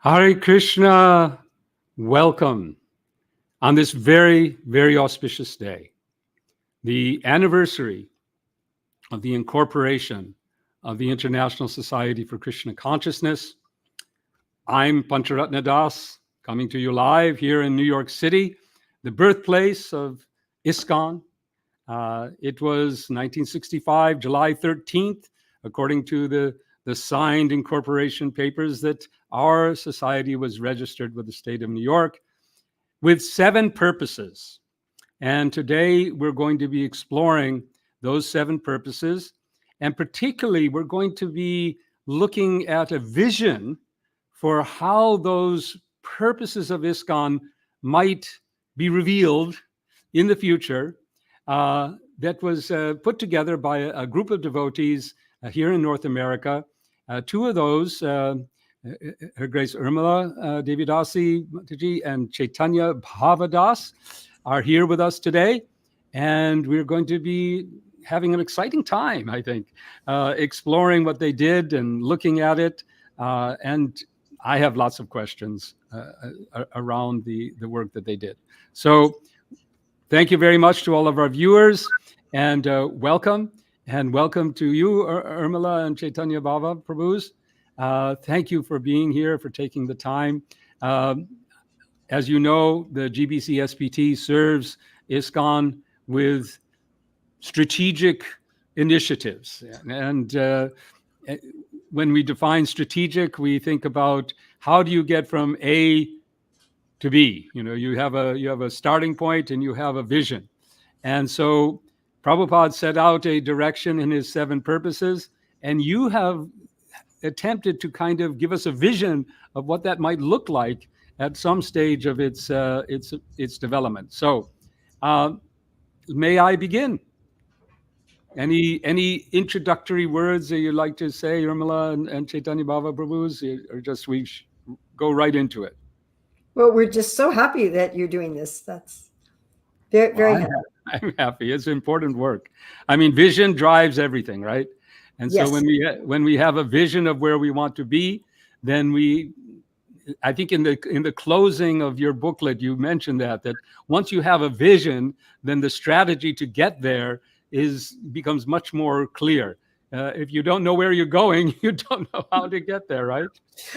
Hare Krishna, welcome on this very, very auspicious day, the anniversary of the incorporation of the International Society for Krishna Consciousness. I'm Pancharatna Das, coming to you live here in New York City, the birthplace of ISKCON. It was 1965, July 13th, according to the signed incorporation papers, that our society was registered with the state of New York with 7 purposes. And today we're going to be exploring those 7 purposes. And particularly, we're going to be looking at a vision for how those purposes of ISKCON might be revealed in the future. That was put together by a group of devotees here in North America. 2 of those, Her Grace Urmila Devidasi Mataji and Chaitanya Bhavadas, are here with us today. And we're going to be having an exciting time, I think, exploring what they did and looking at it. And I have lots of questions around the work that they did. So thank you very much to all of our viewers, and welcome to you, Urmila and Chaitanya Bhava Prabhus. Thank you for being here, for taking the time. As you know, the GBC SPT serves ISKCON with strategic initiatives. And when we define strategic, we think about how do you get from A to B. You have a starting point and you have a vision. And so Prabhupada set out a direction in his 7 purposes, and you have attempted to kind of give us a vision of what that might look like at some stage of its development. So may I begin? Any introductory words that you'd like to say, Urmila and Chaitanya Bhava Prabhus, or just we go right into it? Well, we're just so happy that you're doing this. That's very, very happy. I'm happy. It's important work. I mean, vision drives everything, right? And so Yes. when we have a vision of where we want to be, then I think in the closing of your booklet, you mentioned that once you have a vision, then the strategy to get there becomes much more clear. If you don't know where you're going, you don't know how to get there, right?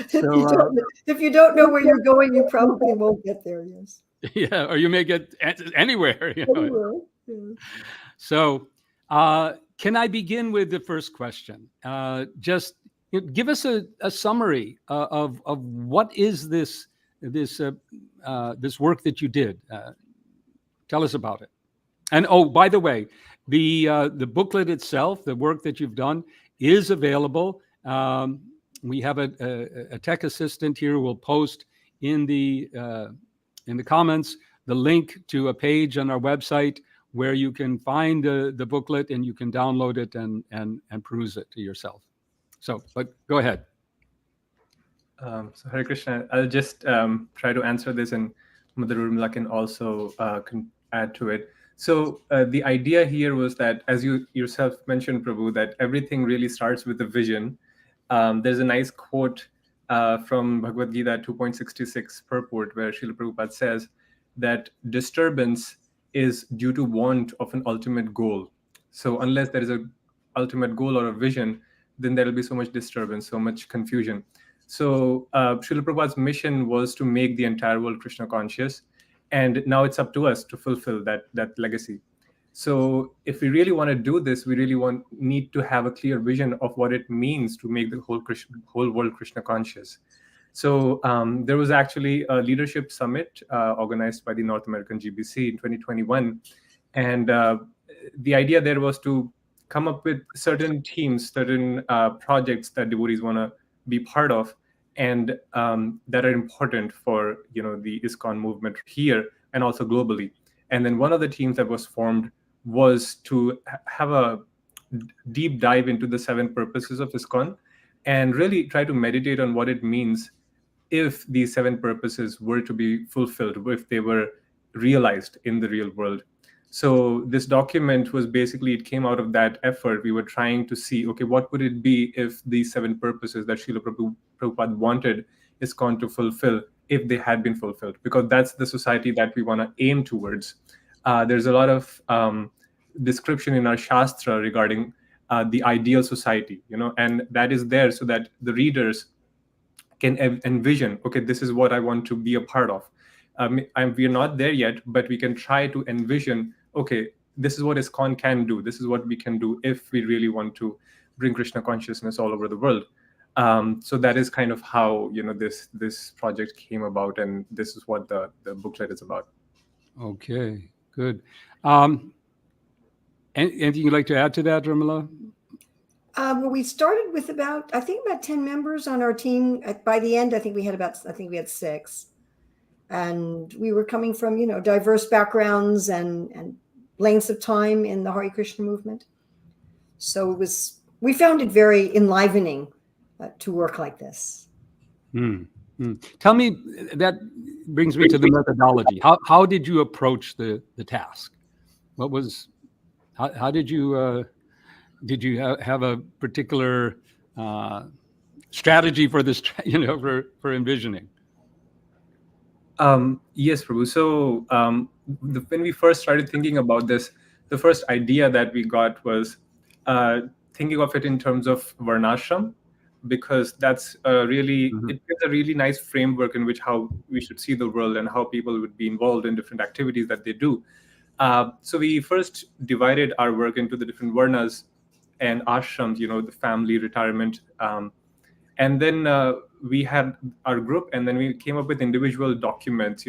So, if you don't know where you're going, you probably won't get there. Yes. Yeah, or you may get anywhere. Anywhere. Yeah. So, can I begin with the first question? Just give us a summary of what is this work that you did. Tell us about it. And oh, by the way, the booklet itself, the work that you've done, is available. We have a tech assistant here who will post in the comments the link to a page on our website where you can find the booklet and you can download it and peruse it to yourself. So, but go ahead. So Hare Krishna, I'll just try to answer this, and Mother Urmila can also add to it. So the idea here was that, as you yourself mentioned, Prabhu, that everything really starts with a vision. There's a nice quote from Bhagavad Gita 2.66 purport, where Srila Prabhupada says that disturbance is due to want of an ultimate goal. So unless there is an ultimate goal or a vision, then there will be so much disturbance, so much confusion. So Srila Prabhupada's mission was to make the entire world Krishna conscious. And now it's up to us to fulfill that legacy. So if we really want to do this, we really need to have a clear vision of what it means to make the whole world Krishna conscious. So there was actually a leadership summit organized by the North American GBC in 2021. And the idea there was to come up with certain teams, certain projects that devotees want to be part of, and that are important for the ISKCON movement here and also globally. And then one of the teams that was formed was to have a deep dive into the 7 purposes of ISKCON and really try to meditate on what it means if these 7 purposes were to be fulfilled, if they were realized in the real world. So this document was basically, it came out of that effort. We were trying to see, okay, what would it be if these 7 purposes that Srila Prabhupada wanted ISKCON to fulfill if they had been fulfilled, because that's the society that we want to aim towards. There's a lot of description in our Shastra regarding the ideal society, and that is there so that the readers can envision, okay, this is what I want to be a part of. We are not there yet, but we can try to envision, okay, this is what ISKCON can do. This is what we can do if we really want to bring Krishna consciousness all over the world. So that is kind of how this project came about, and this is what the booklet is about. Okay, good. Anything you'd like to add to that, Rimala? Well, we started with about 10 members on our team. By the end, I think we had 6, and we were coming from diverse backgrounds and lengths of time in the Hare Krishna movement. So we found it very enlivening to work like this. Tell me, that brings me to the methodology. How did you approach the task? What was, how did you have a particular strategy for this, for envisioning? Yes, Prabhu. So when we first started thinking about this, the first idea that we got was thinking of it in terms of varnashram, because that's really, it gives a really nice framework in which how we should see the world and how people would be involved in different activities that they do. So we first divided our work into the different varnas and ashrams, the family, retirement. And then we had our group, and then we came up with individual documents,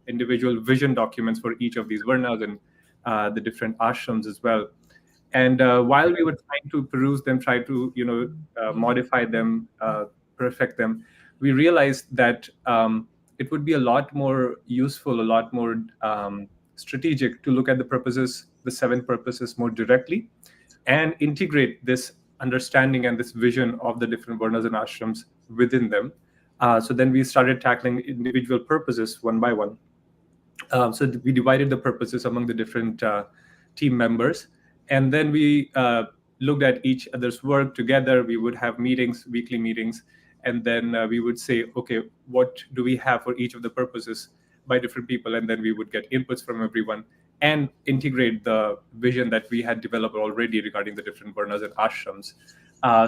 individual vision documents for each of these varnas and the different ashrams as well. And while we were trying to peruse them, try to, modify them, perfect them, we realized that it would be a lot more useful, a lot more strategic to look at the 7 purposes more directly and integrate this understanding and this vision of the different varnas and ashrams within them. So then we started tackling individual purposes one by one. So we divided the purposes among the different team members. And then we looked at each other's work together. We would have meetings, weekly meetings, and then we would say, okay, what do we have for each of the purposes by different people? And then we would get inputs from everyone and integrate the vision that we had developed already regarding the different varnas and ashrams.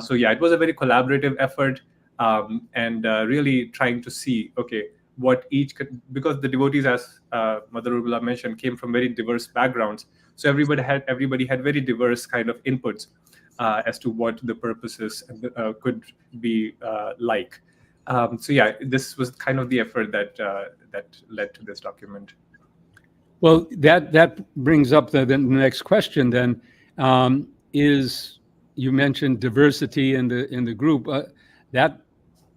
So yeah, it was a very collaborative effort, and really trying to see, okay, what each could, because the devotees, as Mother Urmila mentioned, came from very diverse backgrounds. So everybody had very diverse kind of inputs as to what the purposes could be like. So yeah, this was kind of the effort that led to this document. Well, that brings up the next question. Then is, you mentioned diversity in the group. That,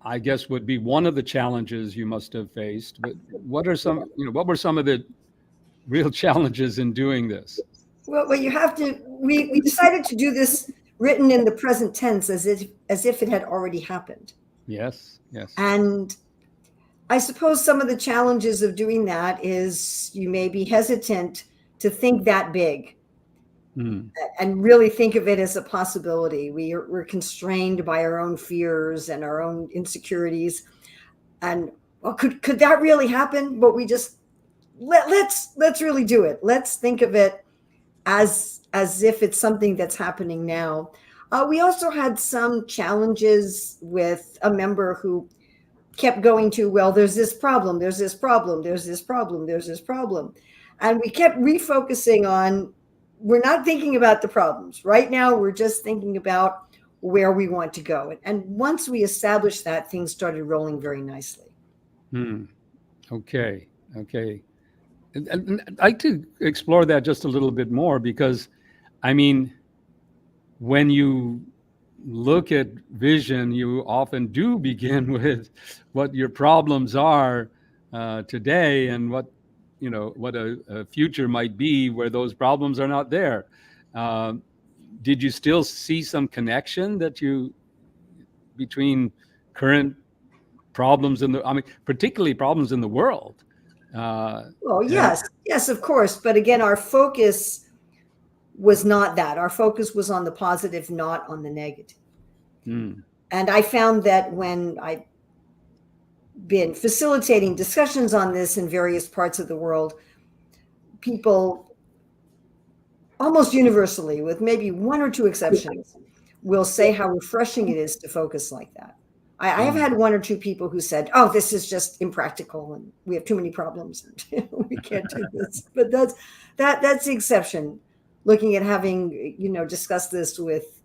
I guess, would be one of the challenges you must have faced. But what were some of the real challenges in doing this? Well, you have to. We decided to do this written in the present tense, as if it had already happened. Yes. And I suppose some of the challenges of doing that is you may be hesitant to think that big and really think of it as a possibility. We're constrained by our own fears and our own insecurities. And well, could that really happen? But we just let's really do it. Let's think of it as if it's something that's happening now. We also had some challenges with a member who kept going to, well, there's this problem, there's this problem, there's this problem, there's this problem. And we kept refocusing on, we're not thinking about the problems. Right now, we're just thinking about where we want to go. And once we established that, things started rolling very nicely. Okay. And I'd like to explore that just a little bit more, because, I mean, when you look at vision, you often do begin with what your problems are today and what a future might be where those problems are not there. Did you still see some connection between current problems particularly problems in the world? Well, yes, of course. But again, our focus was not that. Our focus was on the positive, not on the negative. And I found that when been facilitating discussions on this in various parts of the world, people almost universally, with maybe one or two exceptions, will say how refreshing it is to focus like that. I have had one or two people who said, "Oh, this is just impractical, and we have too many problems, and we can't do this." But that's the exception. Looking at having discussed this with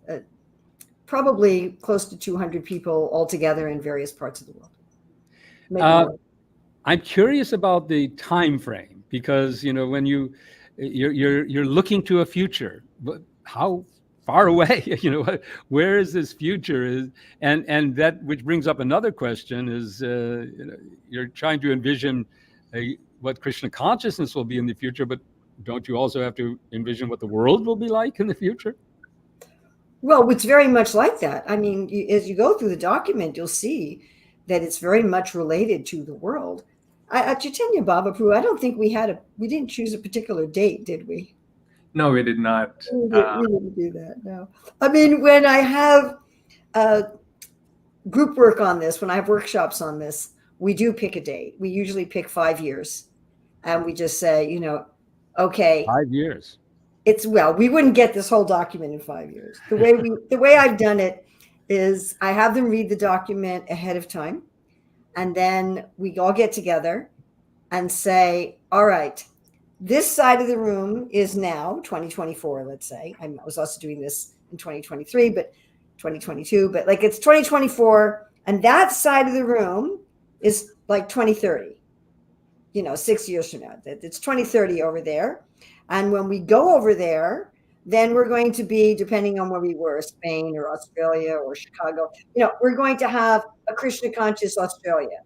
probably close to 200 people altogether in various parts of the world. Maybe more. I'm curious about the time frame, because when you're looking to a future, but how far away, where is this future? And that, which brings up another question, is you're trying to envision what Krishna consciousness will be in the future, but don't you also have to envision what the world will be like in the future? Well, it's very much like that. I mean, as you go through the document, you'll see that it's very much related to the world. At Chaitanya Bhavaprabhu, I don't think we didn't choose a particular date, did we? No, we did not. We didn't do that, no. I mean, when I have group work on this, when I have workshops on this, we do pick a date. We usually pick 5 years. And we just say, okay. 5 years. We wouldn't get this whole document in 5 years. The way I've done it is I have them read the document ahead of time. And then we all get together and say, all right, this side of the room is now 2024, let's say. I was also doing this in 2023, but 2022, but like it's 2024. And that side of the room is like 2030, 6 years from now. It's 2030 over there. And when we go over there, then we're going to be, depending on where we were, Spain or Australia or Chicago, we're going to have a Krishna conscious Australia.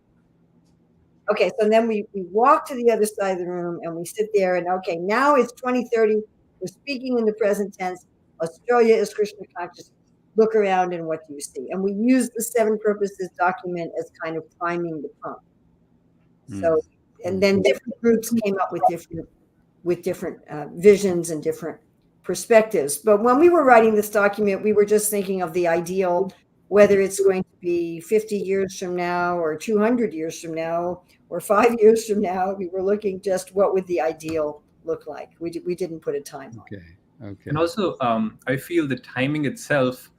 Okay, so then we walk to the other side of the room and we sit there and, okay, now it's 2030. We're speaking in the present tense. Australia is Krishna conscious. Look around and what do you see? And we use the 7 purposes document as kind of priming the pump. So, and then different groups came up with different visions and different perspectives. But when we were writing this document, we were just thinking of the ideal, whether it's going to be 50 years from now or 200 years from now or 5 years from now. We were looking just what would the ideal look like. We didn't put a time on it. Okay. And also, I feel the timing itself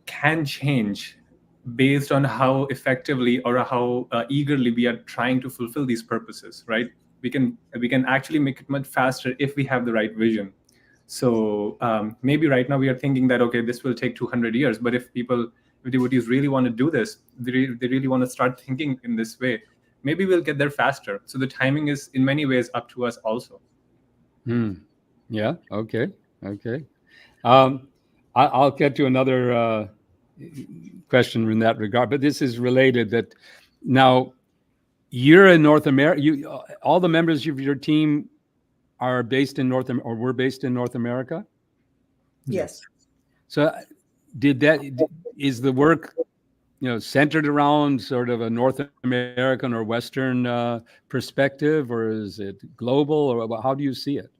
can change based on how effectively or how eagerly we are trying to fulfill these purposes, right? We can actually make it much faster if we have the right vision. So maybe right now we are thinking that, okay, this will take 200 years. But if devotees really want to do this, they really want to start thinking in this way, maybe we'll get there faster. So the timing is in many ways up to us also. Yeah. Okay. I'll get to another question in that regard, but this is related. That now you're in North America. All the members of your team are based in were based in North America. Yes. So is the work centered around sort of a North American or Western perspective, or is it global, or how do you see it?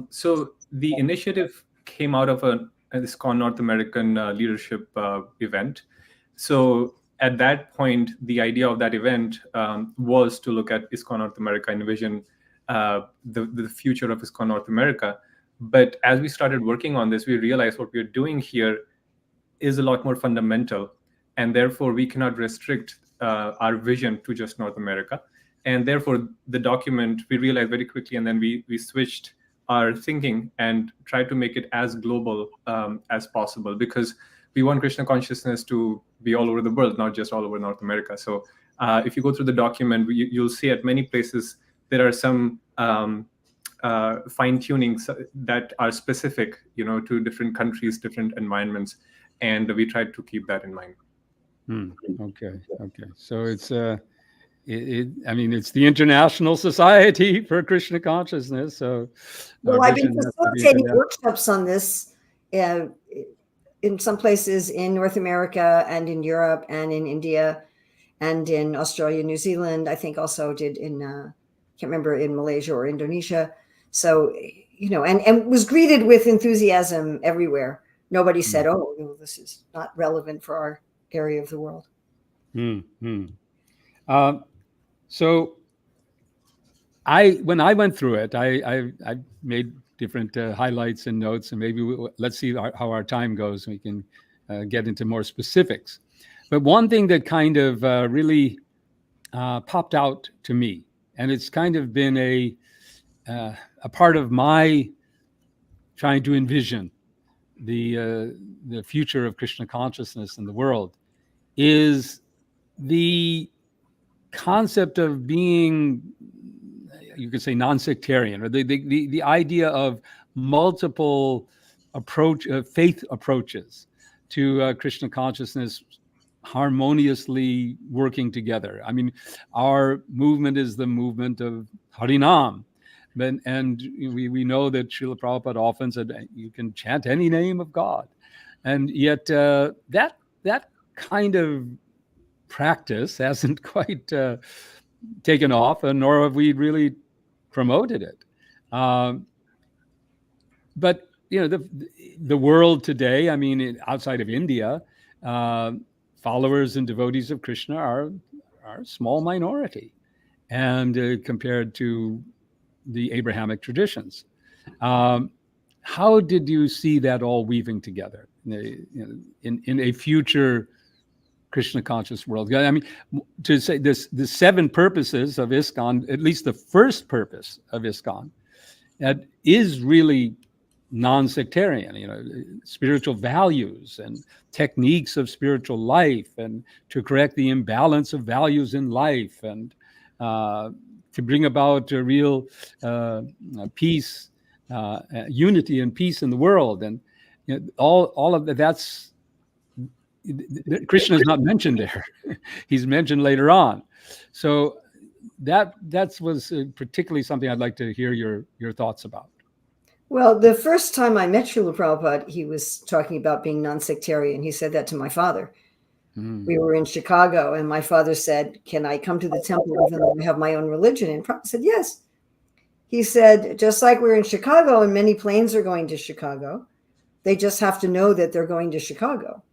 So the initiative came out of an ISKCON North American leadership event. So at that point, the idea of that event was to look at ISKCON North America and envision the future of ISKCON North America. But as we started working on this, we realized what we're doing here is a lot more fundamental, and therefore we cannot restrict our vision to just North America. And therefore the document, we realized very quickly, and then we switched our thinking and tried to make it as global as possible, because we want Krishna consciousness to be all over the world, not just all over North America. So if you go through the document, you'll see at many places there are some fine-tunings that are specific, to different countries, different environments, and we tried to keep that in mind. Okay. So it's it's the International Society for Krishna Consciousness. So, I've been facilitating workshops on this in some places in North America and in Europe and in India and in Australia, New Zealand. I think also did in can't remember, in Malaysia or Indonesia. So and was greeted with enthusiasm everywhere. Nobody said, "Oh, this is not relevant for our area of the world." Mm-hmm. So when I went through it, I made different highlights and notes, and maybe let's see how our time goes, and we can get into more specifics. But one thing that kind of really popped out to me, and it's kind of been a part of my trying to envision the future of Krishna consciousness in the world, is the concept of being, you could say, non-sectarian, or the idea of multiple faith approaches to Krishna consciousness harmoniously working together. I mean, our movement is the movement of Harinam. And we know that Srila Prabhupada often said, you can chant any name of God. And yet that kind of practice hasn't quite taken off, and nor have we really promoted it. But the world today, I mean, outside of India, followers and devotees of Krishna are a small minority, and compared to the Abrahamic traditions. How did you see that all weaving together in a future Krishna conscious world? I mean, to say this, the 7 purposes of ISKCON, at least the first purpose of ISKCON, that is really non-sectarian, spiritual values and techniques of spiritual life, and to correct the imbalance of values in life, and to bring about a real peace, unity and peace in the world. And all of that's Krishna is not mentioned there. He's mentioned later on. So that was particularly something I'd like to hear your thoughts about. Well, the first time I met Srila Prabhupada, he was talking about being non-sectarian. He said that to my father. We were in Chicago, and my father said, can I come to the temple even though I have my own religion? And Prabhupada said, yes. He said, just like we're in Chicago and many planes are going to Chicago, they just have to know that they're going to Chicago.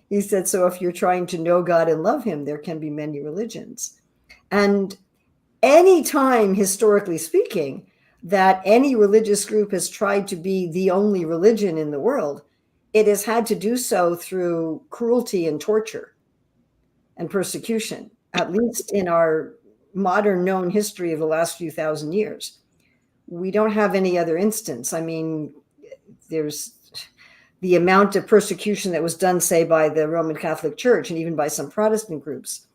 He said, so if you're trying to know God and love him, there can be many religions. And any time, historically speaking, that any religious group has tried to be the only religion in the world, it has had to do so through cruelty and torture and persecution, at least in our modern known history of the last few thousand years. We don't have any other instance. I mean, there's the amount of persecution that was done, say, by the Roman Catholic Church and even by some Protestant groups,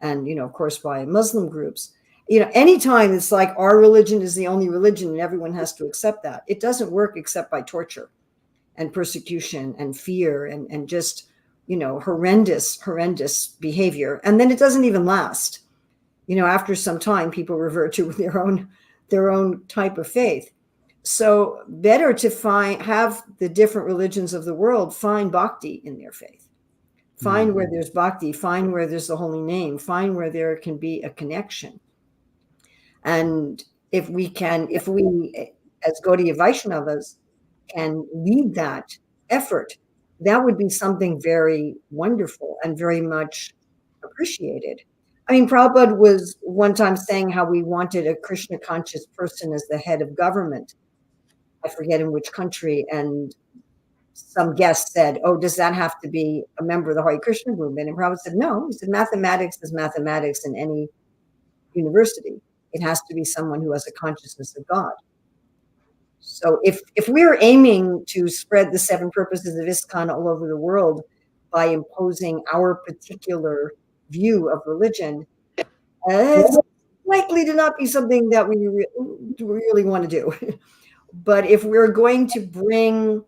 and, of course, by Muslim groups. Anytime it's like our religion is the only religion and everyone has to accept that, it doesn't work except by torture and persecution and fear and just, horrendous behavior. And then it doesn't even last. After some time, people revert to their own type of faith. So better to have the different religions of the world find bhakti in their faith. Find where there's bhakti, find where there's the holy name, find where there can be a connection. And if we, as Gaudiya Vaishnavas, can lead that effort, that would be something very wonderful and very much appreciated. I mean, Prabhupada was one time saying how we wanted a Krishna conscious person as the head of government. I forget in which country. And some guest said, oh, does that have to be a member of the Hare Krishna movement? And Prabhupada said, no. He said, mathematics is mathematics in any university. It has to be someone who has a consciousness of God. So if we're aiming to spread the 7 purposes of ISKCON all over the world by imposing our particular view of religion, it's likely to not be something that we really want to do. But if we're going to bring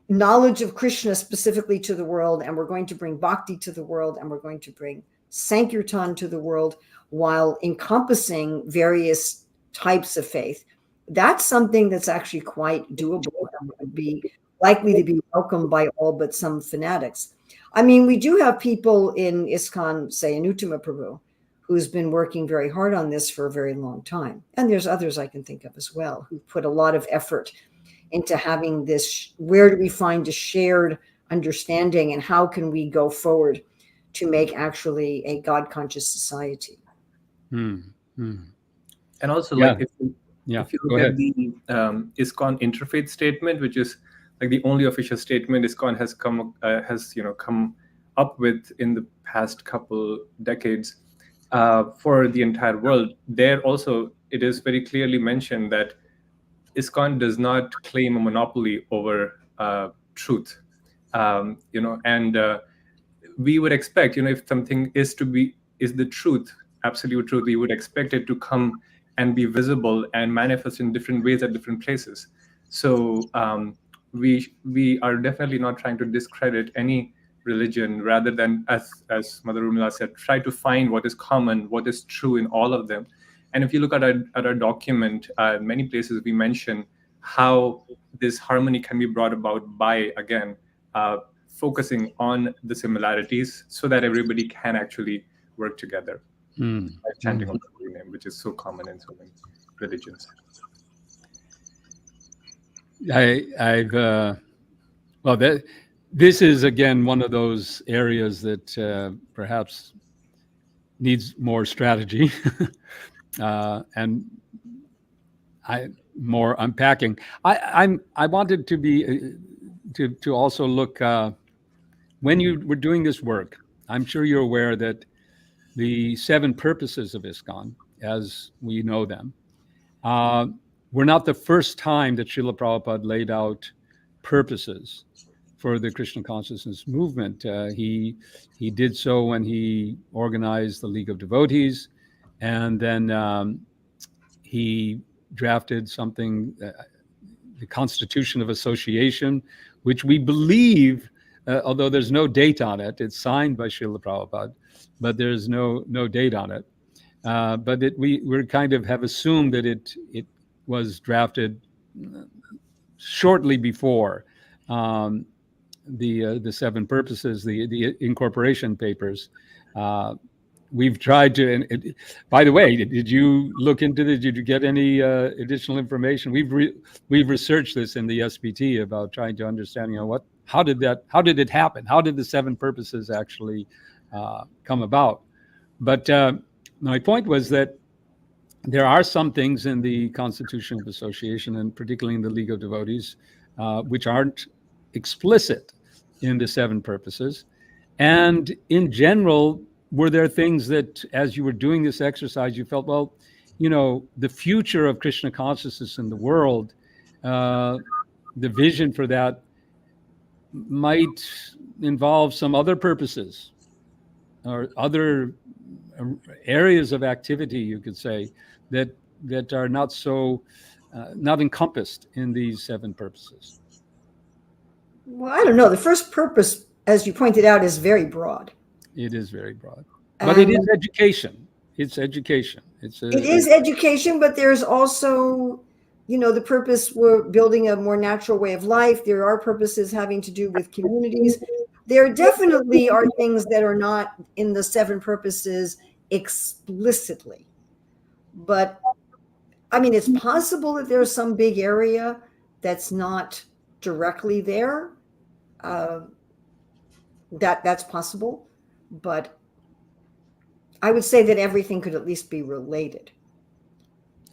knowledge of Krishna specifically to the world, and we're going to bring bhakti to the world, and we're going to bring sankirtan to the world while encompassing various types of faith, that's something that's actually quite doable and would be likely to be welcomed by all but some fanatics. I mean, we do have people in ISKCON, say Anuttama Prabhu, who's been working very hard on this for a very long time. And there's others I can think of as well who put a lot of effort into having this, where do we find a shared understanding and how can we go forward to make actually a God-conscious society. Mm. Mm. And also, Yeah. like if you Go look ahead. at the ISKCON interfaith statement, which is like the only official statement ISKCON has come up with in the past couple decades for the entire world, there also it is very clearly mentioned that ISKCON does not claim a monopoly over truth, and we would expect, if something is the truth, absolute truth, we would expect it to come and be visible and manifest in different ways at different places. So we are definitely not trying to discredit any religion, rather than, as Mother Urmila said, try to find what is common, what is true in all of them. And if you look at our document, many places we mention how this harmony can be brought about by, again, focusing on the similarities so that everybody can actually work together. Like chanting of the holy name, which is so common in so many religions. This is again one of those areas that perhaps needs more strategy and more unpacking. I wanted to be to also look when you were doing this work. I'm sure you're aware that the 7 purposes of ISKCON, as we know them, were not the first time that Srila Prabhupada laid out purposes for the Krishna consciousness movement. He did so when he organized the League of Devotees, and then he drafted something, the Constitution of Association, which we believe, although there's no date on it, it's signed by Srila Prabhupada, but there's no date on it. But we kind of have assumed that it was drafted shortly before the 7 purposes, the incorporation papers. We've tried to. And by the way, did you look into this? Did you get any additional information? We've researched this in the SPT about trying to understand, how did it happen? How did the 7 purposes actually come about? But my point was that there are some things in the Constitution of Association, and particularly in the League of Devotees, which aren't explicit in the 7 purposes. And in general, were there things that, as you were doing this exercise, you felt, well, the future of Krishna consciousness in the world, the vision for that might involve some other purposes or other areas of activity, you could say, that are not so not encompassed in these 7 purposes? Well, I don't know. The first purpose, as you pointed out, is very broad. It is very broad, but it is education. It's education. It is education, but there's also, the purpose, we're building a more natural way of life. There are purposes having to do with communities. There definitely are things that are not in the 7 purposes explicitly. But I mean, it's possible that there's some big area that's not directly there. That's possible. But I would say that everything could at least be related.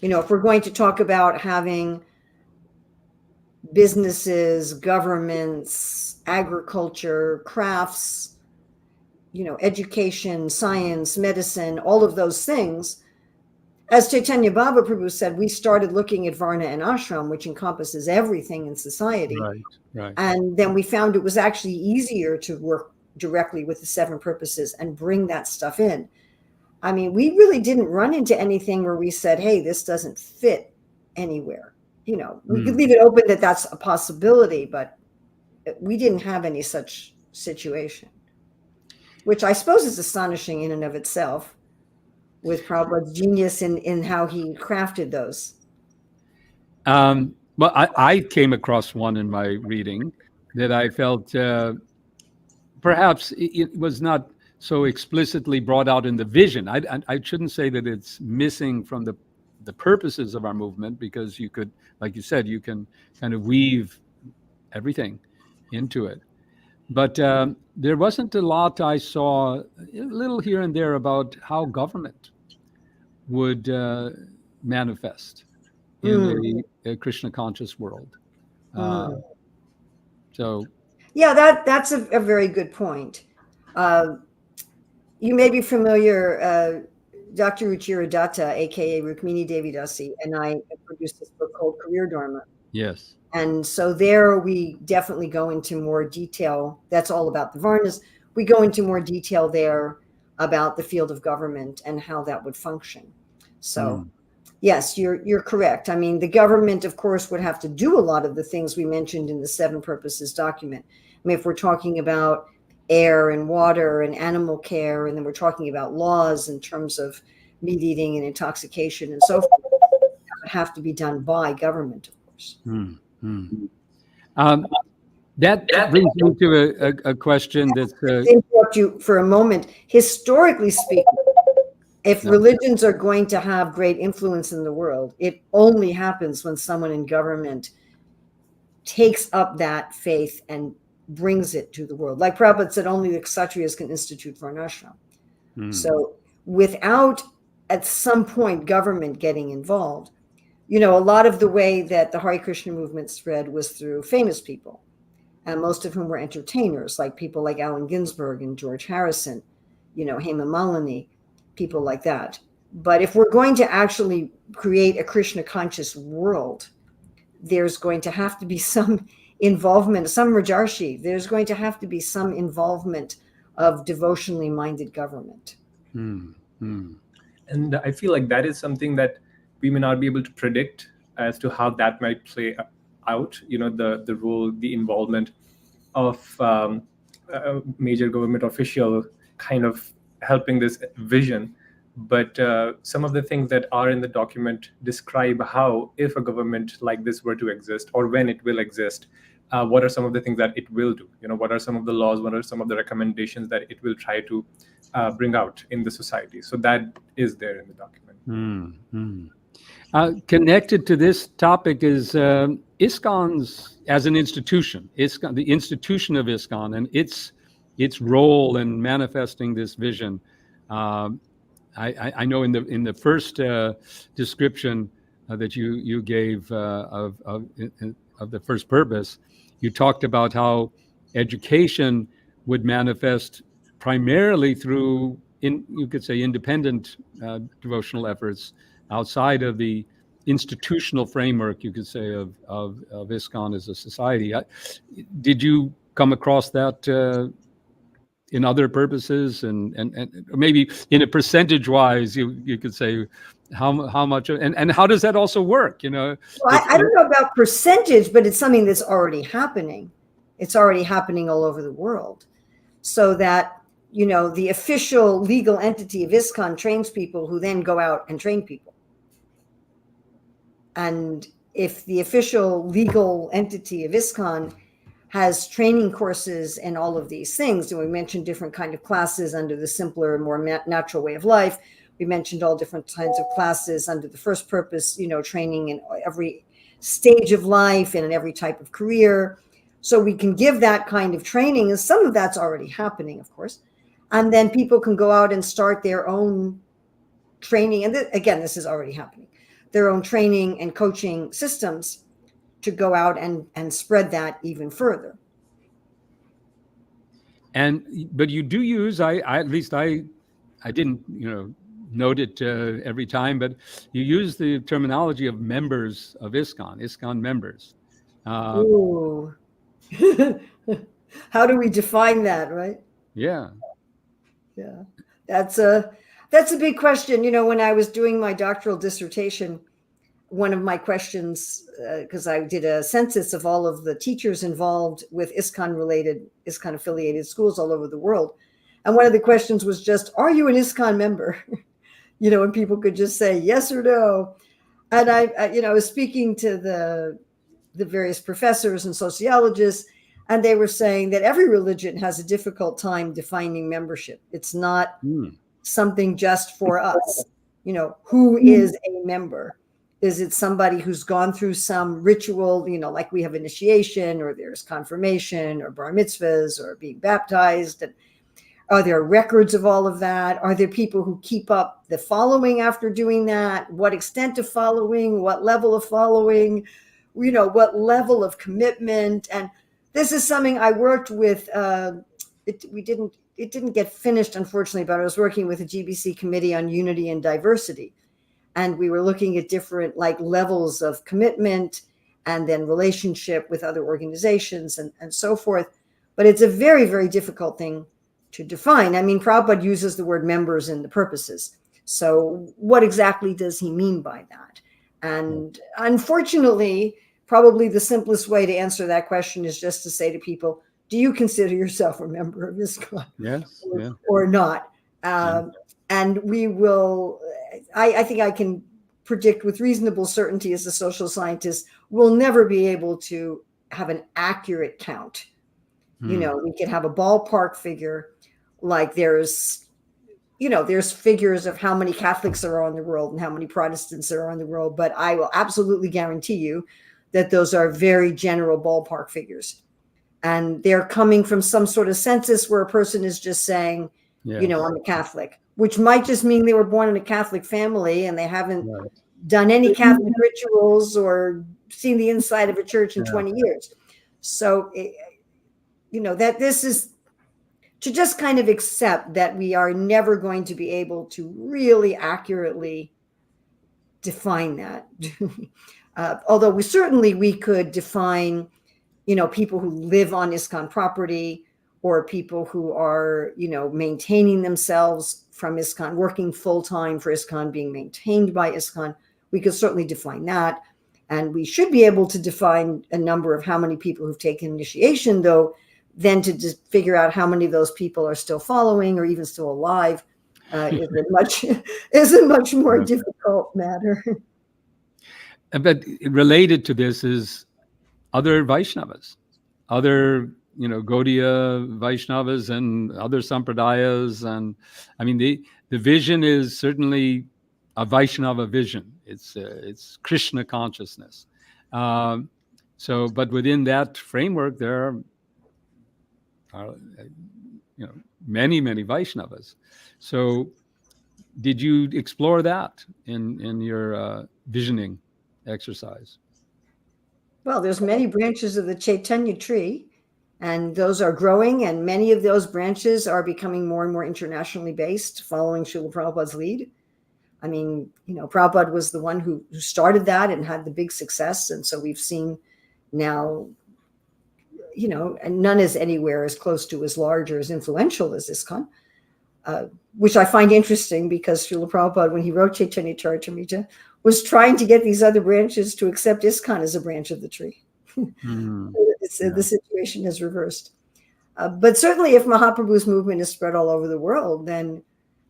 If we're going to talk about having businesses, governments, agriculture, crafts, education, science, medicine, all of those things, as Chaitanya Baba Prabhu said, we started looking at Varna and Ashram, which encompasses everything in society. Right. And then we found it was actually easier to work directly with the 7 purposes and bring that stuff in. I mean, we really didn't run into anything where we said, hey, this doesn't fit anywhere. We could leave it open that that's a possibility, but we didn't have any such situation, which I suppose is astonishing in and of itself, with Prabhupada's genius in how he crafted those. Well, I came across one in my reading that I felt perhaps it was not so explicitly brought out in the vision. I shouldn't say that it's missing from the purposes of our movement, because you could, like you said, you can kind of weave everything into it. But there wasn't a lot I saw, a little here and there, about how government would manifest in a Krishna conscious world. So, yeah, that's a very good point. You may be familiar, Dr. Ruchira Datta, aka Rukmini Devi Dasi, and I produced this book called Career Dharma. yes. And so there we definitely go into more detail. That's all about the Varnas. We go into more detail there about the field of government and how that would function. So yes, you're correct. I mean, the government, of course, would have to do a lot of the things we mentioned in the 7 Purposes document. I mean, if we're talking about air and water and animal care, and then we're talking about laws in terms of meat eating and intoxication and so forth, that would have to be done by government, of course. That brings me to a question that's... interrupt you for a moment. Historically speaking, if religions are going to have great influence in the world, it only happens when someone in government takes up that faith and brings it to the world. Like Prabhupada said, only the Kshatriyas can institute for an ashram. So without, at some point, government getting involved, a lot of the way that the Hare Krishna movement spread was through famous people, and most of whom were entertainers, like people like Allen Ginsberg and George Harrison, Hema Malini, people like that. But if we're going to actually create a Krishna conscious world, there's going to have to be some involvement, some Rajarshi, there's going to have to be some involvement of devotionally minded government. And I feel like that is something that we may not be able to predict as to how that might play out, the role, the involvement of a major government official kind of helping this vision. But some of the things that are in the document describe how, if a government like this were to exist, or when it will exist, what are some of the things that it will do? What are some of the laws? What are some of the recommendations that it will try to bring out in the society? So that is there in the document. Connected to this topic is ISKCON's, as an institution, ISKCON, the institution of ISKCON, and its role in manifesting this vision. I know in the first description that you gave of the first purpose, you talked about how education would manifest primarily through, you could say, independent devotional efforts outside of the institutional framework, you could say, of ISKCON as a society. Did you come across that in other purposes, and maybe in a percentage-wise, you could say how much, and how does that also work? Well, I don't know about percentage, but it's something that's already happening. It's already happening all over the world, so that the official legal entity of ISKCON trains people who then go out and train people. And if the official legal entity of ISKCON has training courses and all of these things, and we mentioned different kind of classes under the simpler and more natural way of life. We mentioned all different kinds of classes under the first purpose, training in every stage of life and in every type of career. So we can give that kind of training, and some of that's already happening, of course. And then people can go out and start their own training. And again, this is already happening. Their own training and coaching systems to go out and spread that even further. But you do use, at least I didn't, note it every time, but you use the terminology of members of ISKCON members. Ooh. How do we define that, right? Yeah. That's a big question. When I was doing my doctoral dissertation, one of my questions, because I did a census of all of the teachers involved with ISKCON affiliated schools all over the world. And one of the questions was just, are you an ISKCON member? And people could just say yes or no. And I was speaking to the various professors and sociologists, and they were saying that every religion has a difficult time defining membership. It's not something just for us, who is a member. Is it somebody who's gone through some ritual, like we have initiation, or there's confirmation or bar mitzvahs or being baptized? And are there records of all of that? Are there people who keep up the following after doing that? What extent of following? What level of following? What level of commitment? And this is something I worked with. It didn't get finished, unfortunately, but I was working with a GBC committee on unity and diversity. And we were looking at different levels of commitment and then relationship with other organizations and so forth. But it's a very, very difficult thing to define. I mean, Prabhupada uses the word members in the purposes. So what exactly does he mean by that? And unfortunately, probably the simplest way to answer that question is just to say to people, do you consider yourself a member of ISKCON? Yes. Or not? And we will, I think I can predict with reasonable certainty as a social scientist, we'll never be able to have an accurate count. We can have a ballpark figure, like there's figures of how many Catholics there are in the world and how many Protestants there are in the world. But I will absolutely guarantee you that those are very general ballpark figures. And they're coming from some sort of census where a person is just saying, I'm a Catholic, which might just mean they were born in a Catholic family and they haven't done any Catholic rituals or seen the inside of a church in 20 years. So, that this is to just kind of accept that we are never going to be able to really accurately define that. Although we could define, people who live on ISKCON property, or people who are, maintaining themselves from ISKCON, working full-time for ISKCON, being maintained by ISKCON. We could certainly define that. And we should be able to define a number of how many people who've taken initiation, though, then to just figure out how many of those people are still following or even still alive is a much more difficult matter. But related to this is other Vaishnavas, other Gaudiya Vaishnavas and other Sampradayas. And I mean, the vision is certainly a Vaishnava vision. It's Krishna consciousness. But within that framework, there are many, many Vaishnavas. So did you explore that in your visioning exercise? Well, there's many branches of the Chaitanya tree, and those are growing, and many of those branches are becoming more and more internationally based, following Srila Prabhupada's lead. I mean, Prabhupada was the one who started that and had the big success. And so we've seen now, and none is anywhere as close to as large or as influential as ISKCON, which I find interesting because Srila Prabhupada, when he wrote Chaitanya Charitamrita, was trying to get these other branches to accept ISKCON as a branch of the tree. The situation is reversed. But certainly if Mahaprabhu's movement is spread all over the world, then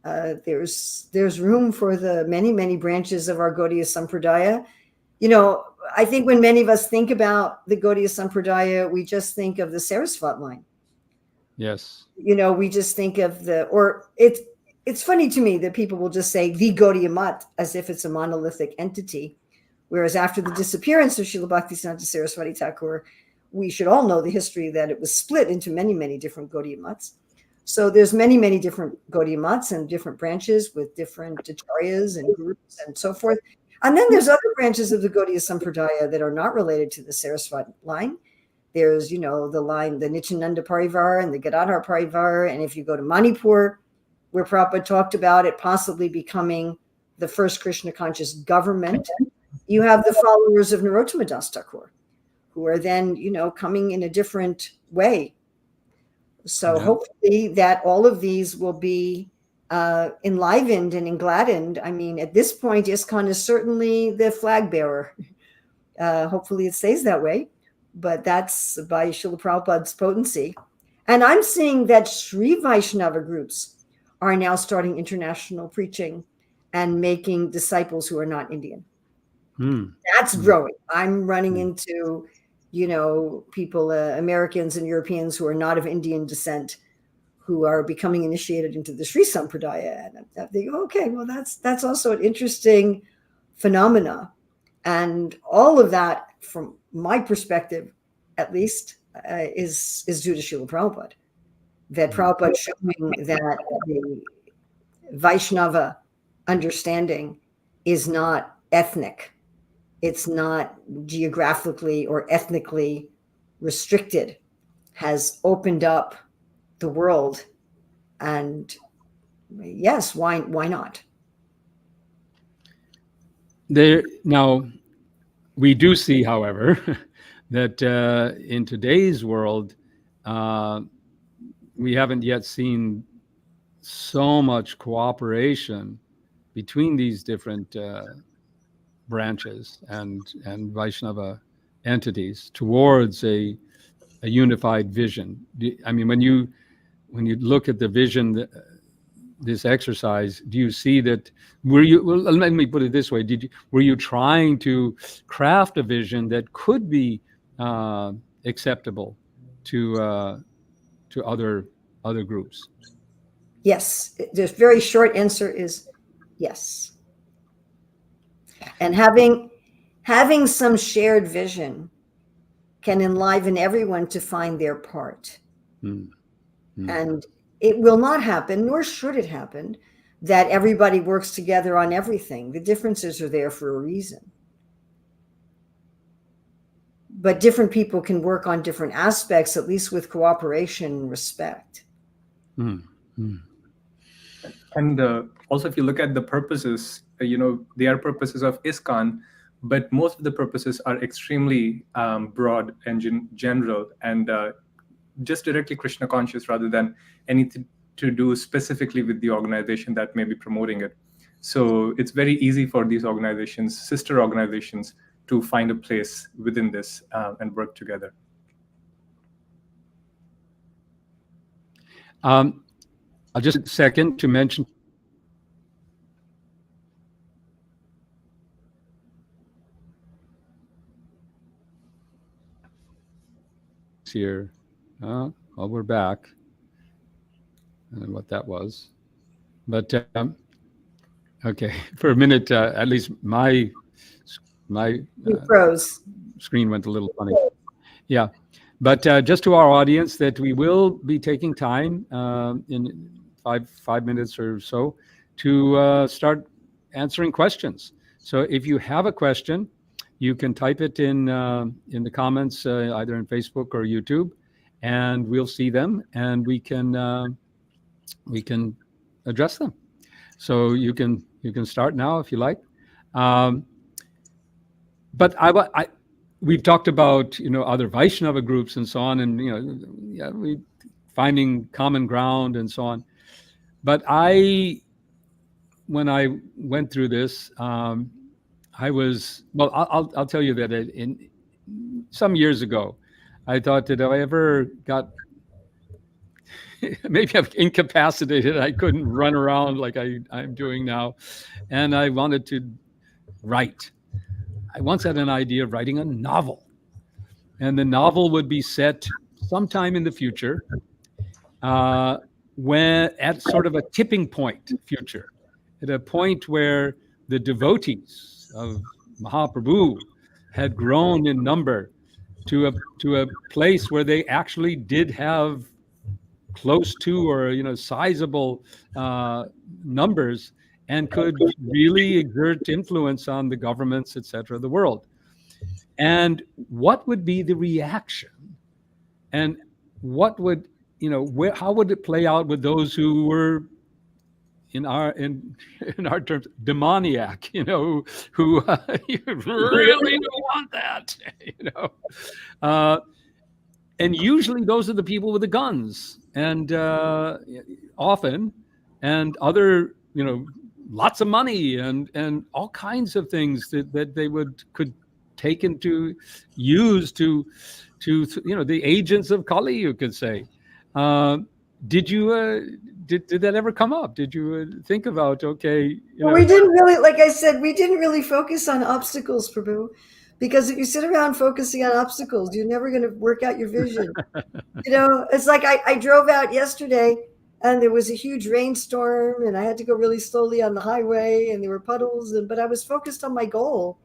there's room for the many, many branches of our Gaudiya Sampradaya. I think when many of us think about the Gaudiya Sampradaya, we just think of the Sarasvat line. Yes. We just think of it's funny to me that people will just say the Gaudiya Mat as if it's a monolithic entity. Whereas after the disappearance of Srila Bhaktisiddhanta Saraswati Thakur, we should all know the history that it was split into many, many different Gaudiya Mats. So there's many, many different Gaudiya Mats and different branches with different acharyas and groups and so forth. And then there's other branches of the Gaudiya Sampradaya that are not related to the Saraswati line. There's, the line, the Nityananda Parivar and the Gadadhar Parivar. And if you go to Manipur, where Prabhupada talked about it possibly becoming the first Krishna conscious government, you have the followers of Narottama Das Thakur, who are then, coming in a different way. So hopefully that all of these will be enlivened and gladdened. I mean, at this point, ISKCON is certainly the flag bearer. Hopefully it stays that way, but that's by Srila Prabhupada's potency. And I'm seeing that Sri Vaishnava groups are now starting international preaching and making disciples who are not Indian. That's growing. I'm running into, people, Americans and Europeans who are not of Indian descent, who are becoming initiated into the Sri Sampradaya. And I think, okay, well, that's also an interesting phenomena. And all of that, from my perspective, at least, is due to Srila Prabhupada. That Prabhupada showing that the Vaishnava understanding is not ethnic. It's not geographically or ethnically restricted, has opened up the world. And yes, why not? Now, we do see, however, that in today's world, we haven't yet seen so much cooperation between these different branches and Vaishnava entities towards a unified vision. I mean, when you look at the vision, this exercise, do you see that? Well, let me put it this way: were you trying to craft a vision that could be acceptable to other groups? Yes. The very short answer is yes. And having some shared vision can enliven everyone to find their part. And it will not happen, nor should it happen, that everybody works together on everything. The differences are there for a reason. But different people can work on different aspects, at least with cooperation and respect. And also, if you look at the purposes, they are purposes of ISKCON, but most of the purposes are extremely broad and general, and just directly Krishna conscious, rather than anything to do specifically with the organization that may be promoting it. So it's very easy for these organizations, sister organizations, to find a place within this and work together. I'll just a second to mention here. Well, we're back. I don't know what that was, but okay. For a minute, at least my screen went a little funny. Yeah, but just to our audience, that we will be taking time in five minutes or so to start answering questions. So if you have a question, you can type it in the comments, either in Facebook or YouTube, and we'll see them, and we can address them. So you can start now if you like. But we've talked about other Vaishnava groups and so on, and we finding common ground and so on. But when I went through this, I'll tell you that in some years ago, I thought that if I ever got maybe I'm incapacitated, I couldn't run around like I'm doing now, and I wanted to write. I once had an idea of writing a novel, and the novel would be set sometime in the future, when at sort of a tipping point future, at a point where the devotees of Mahaprabhu had grown in number to a place where they actually did have close to or sizable numbers and could really exert influence on the governments, etc., of the world. And what would be the reaction? And what would how would it play out with those who were in our terms demoniac, who you really don't want that, and usually those are the people with the guns, and often, and other lots of money and all kinds of things that they could take into use to the agents of Kali, you could say. Did that ever come up? Did you think about, okay? We didn't really, like I said, we didn't really focus on obstacles, Prabhu, because if you sit around focusing on obstacles, you're never going to work out your vision. It's like I drove out yesterday and there was a huge rainstorm and I had to go really slowly on the highway and there were puddles, but I was focused on my goal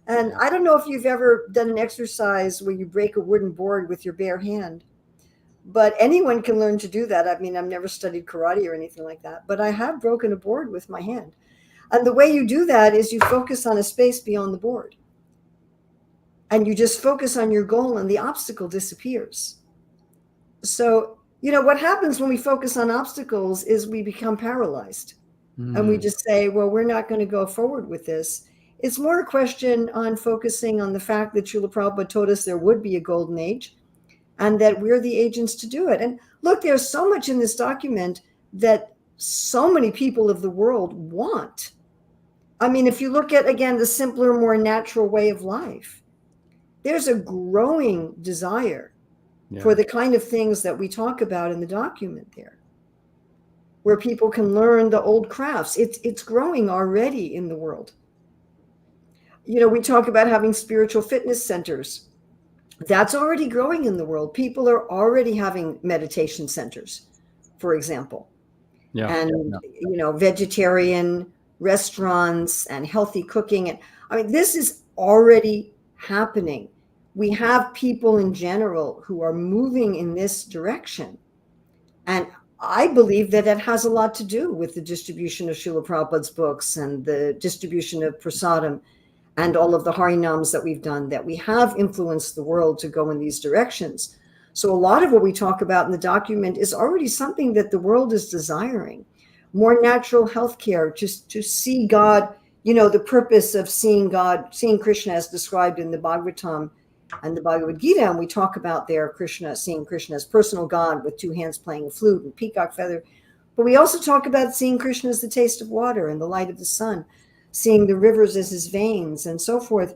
And I don't know if you've ever done an exercise where you break a wooden board with your bare hand, but anyone can learn to do that. I mean, I've never studied karate or anything like that, but I have broken a board with my hand. And the way you do that is you focus on a space beyond the board. And you just focus on your goal and the obstacle disappears. So, what happens when we focus on obstacles is we become paralyzed. And we just say, well, we're not going to go forward with this. It's more a question on focusing on the fact that Srila Prabhupada told us there would be a golden age and that we're the agents to do it. And look, there's so much in this document that so many people of the world want. I mean, if you look at, again, the simpler, more natural way of life, there's a growing desire for the kind of things that we talk about in the document there, where people can learn the old crafts. It's growing already in the world. We talk about having spiritual fitness centers. That's already growing in the world. People are already having meditation centers, for example. And vegetarian restaurants and healthy cooking. And I mean, this is already happening. We have people in general who are moving in this direction. And I believe that it has a lot to do with the distribution of Srila Prabhupada's books and the distribution of prasadam and all of the harinams that we've done, that we have influenced the world to go in these directions. So a lot of what we talk about in the document is already something that the world is desiring. More natural healthcare, just to see God, the purpose of seeing God, seeing Krishna as described in the Bhagavatam and the Bhagavad Gita. And we talk about there seeing Krishna as personal God with two hands playing a flute and peacock feather. But we also talk about seeing Krishna as the taste of water and the light of the sun, seeing the rivers as his veins and so forth.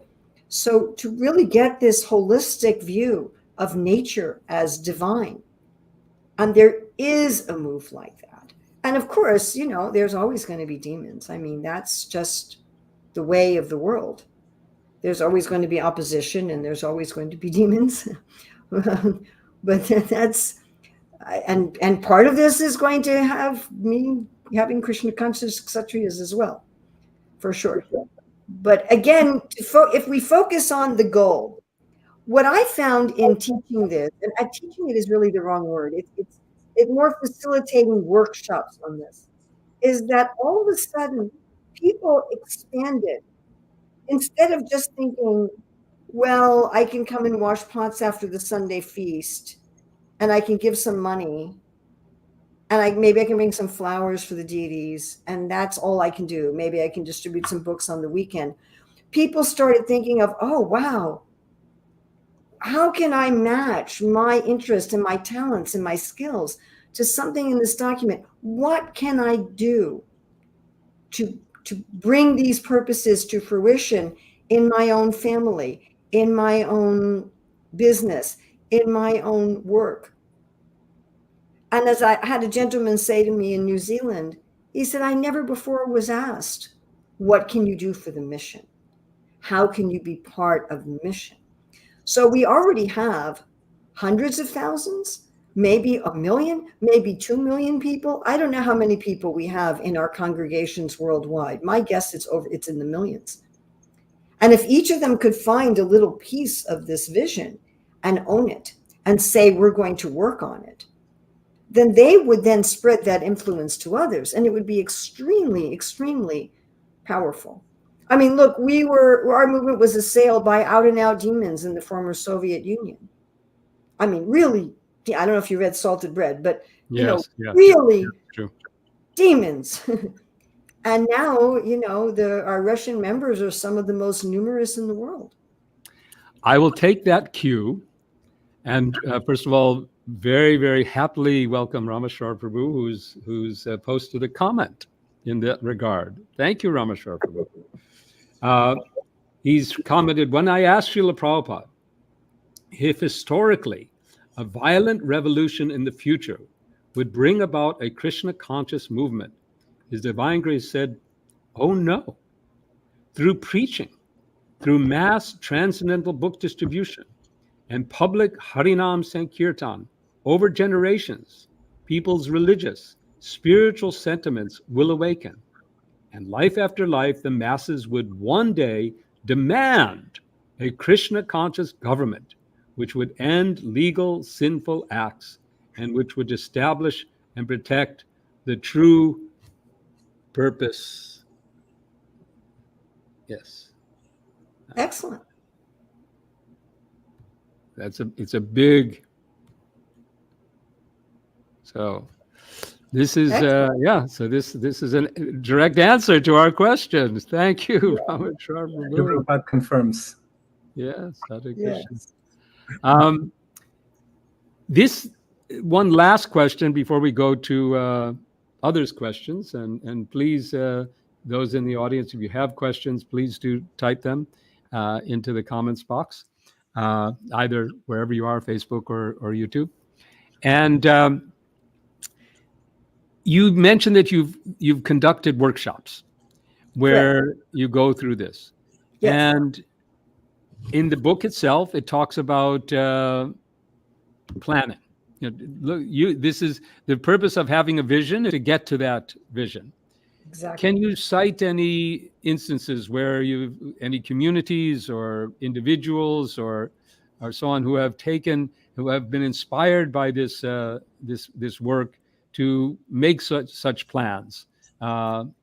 So to really get this holistic view of nature as divine, and there is a move like that. And of course, there's always going to be demons. I mean, that's just the way of the world. There's always going to be opposition and there's always going to be demons. But that's, and part of this is going to have me having Krishna conscious kshatriyas as well, for sure. But again, if we focus on the goal, what I found in teaching this, and teaching it is really the wrong word, it's more facilitating workshops on this, is that all of a sudden people expanded. Instead of just thinking, well, I can come and wash pots after the Sunday feast, and I can give some money, and maybe I can bring some flowers for the deities, and that's all I can do. Maybe I can distribute some books on the weekend. People started thinking of, oh, wow, how can I match my interest and my talents and my skills to something in this document? What can I do to bring these purposes to fruition in my own family, in my own business, in my own work? And as I had a gentleman say to me in New Zealand, he said, I never before was asked, what can you do for the mission? How can you be part of the mission? So we already have hundreds of thousands, maybe 1 million, maybe 2 million people. I don't know how many people we have in our congregations worldwide. My guess it's in the millions. And if each of them could find a little piece of this vision and own it and say, we're going to work on it, then they would then spread that influence to others. And it would be extremely, extremely powerful. I mean, look, our movement was assailed by out and out demons in the former Soviet Union. I mean, really, I don't know if you read Salted Bread, but really demons. And now, our Russian members are some of the most numerous in the world. I will take that cue. And first of all, very, very happily welcome Rameshwar Prabhu, who's posted a comment in that regard. Thank you, Rameshwar Prabhu. He's commented, when I asked Srila Prabhupada if historically a violent revolution in the future would bring about a Krishna conscious movement, His Divine Grace said, oh no. Through preaching, through mass transcendental book distribution, and public Harinam Sankirtan over generations, people's religious, spiritual sentiments will awaken. And life after life, the masses would one day demand a Krishna-conscious government which would end legal sinful acts and which would establish and protect the true purpose. Yes. Excellent. It's a big. So this is So this is a direct answer to our questions. Thank you, Robert Sharma. Prabhupada confirms. Yes, Hare Krishna. Yes. This one last question before we go to others' questions, and please, those in the audience, if you have questions, please do type them into the comments box, either wherever you are, Facebook or YouTube. And you mentioned that you've conducted workshops where you go through this, and in the book itself, it talks about planning. This is the purpose of having a vision, is to get to that vision. Exactly. Can you cite any instances where any communities or individuals or so on who have been inspired by this work to make such plans? Well,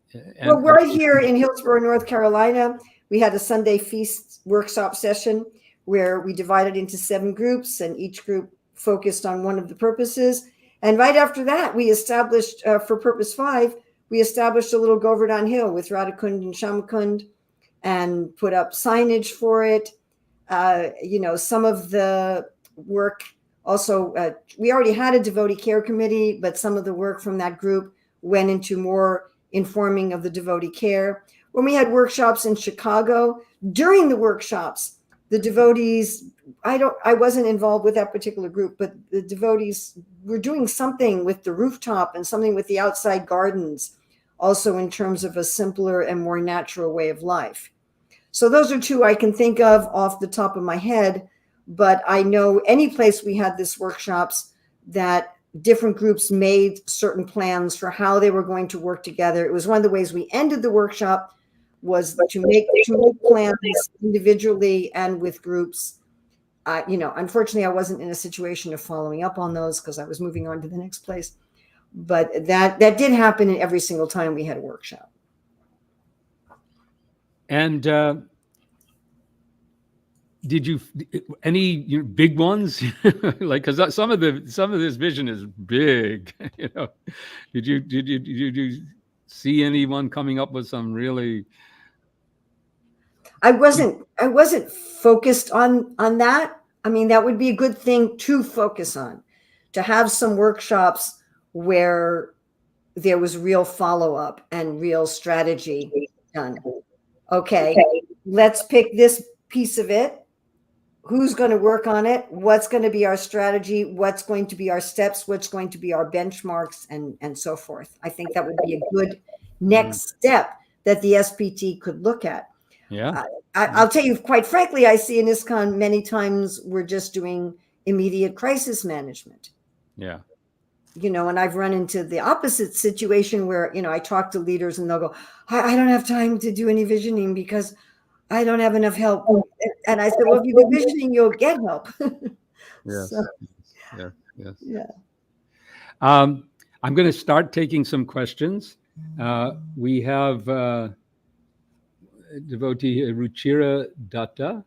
right here in Hillsborough, North Carolina, we had a Sunday feast workshop session where we divided into 7 groups, and each group focused on one of the purposes. And right after that, we established, for purpose 5, we established a little Govardhan Hill with Radhakund and Shamakund and put up signage for it. Some of the work also, we already had a devotee care committee, but some of the work from that group went into more informing of the devotee care. When we had workshops in Chicago, during the workshops, the devotees, I wasn't involved with that particular group, but the devotees were doing something with the rooftop and something with the outside gardens, also in terms of a simpler and more natural way of life. So those are 2 I can think of off the top of my head, but I know any place we had this workshops that different groups made certain plans for how they were going to work together. It was one of the ways we ended the workshop was to make plans individually and with groups. Unfortunately, I wasn't in a situation of following up on those because I was moving on to the next place. But that did happen in every single time we had a workshop. And did you any big ones? Like, because some of this vision is big. Did you see anyone coming up with some really? I wasn't focused on that. I mean, that would be a good thing to focus on, to have some workshops where there was real follow-up and real strategy done. Okay, let's pick this piece of it. Who's going to work on it? What's going to be our strategy? What's going to be our steps? What's going to be our benchmarks and so forth? I think that would be a good next step that the SPT could look at. Yeah. I'll tell you, quite frankly, I see in ISKCON many times we're just doing immediate crisis management. Yeah. And I've run into the opposite situation where, I talk to leaders and they'll go, I don't have time to do any visioning because I don't have enough help. And I said, well, if you do visioning, you'll get help. Yes. So, Yes. Yeah. I'm going to start taking some questions. We have devotee Ruchira Datta,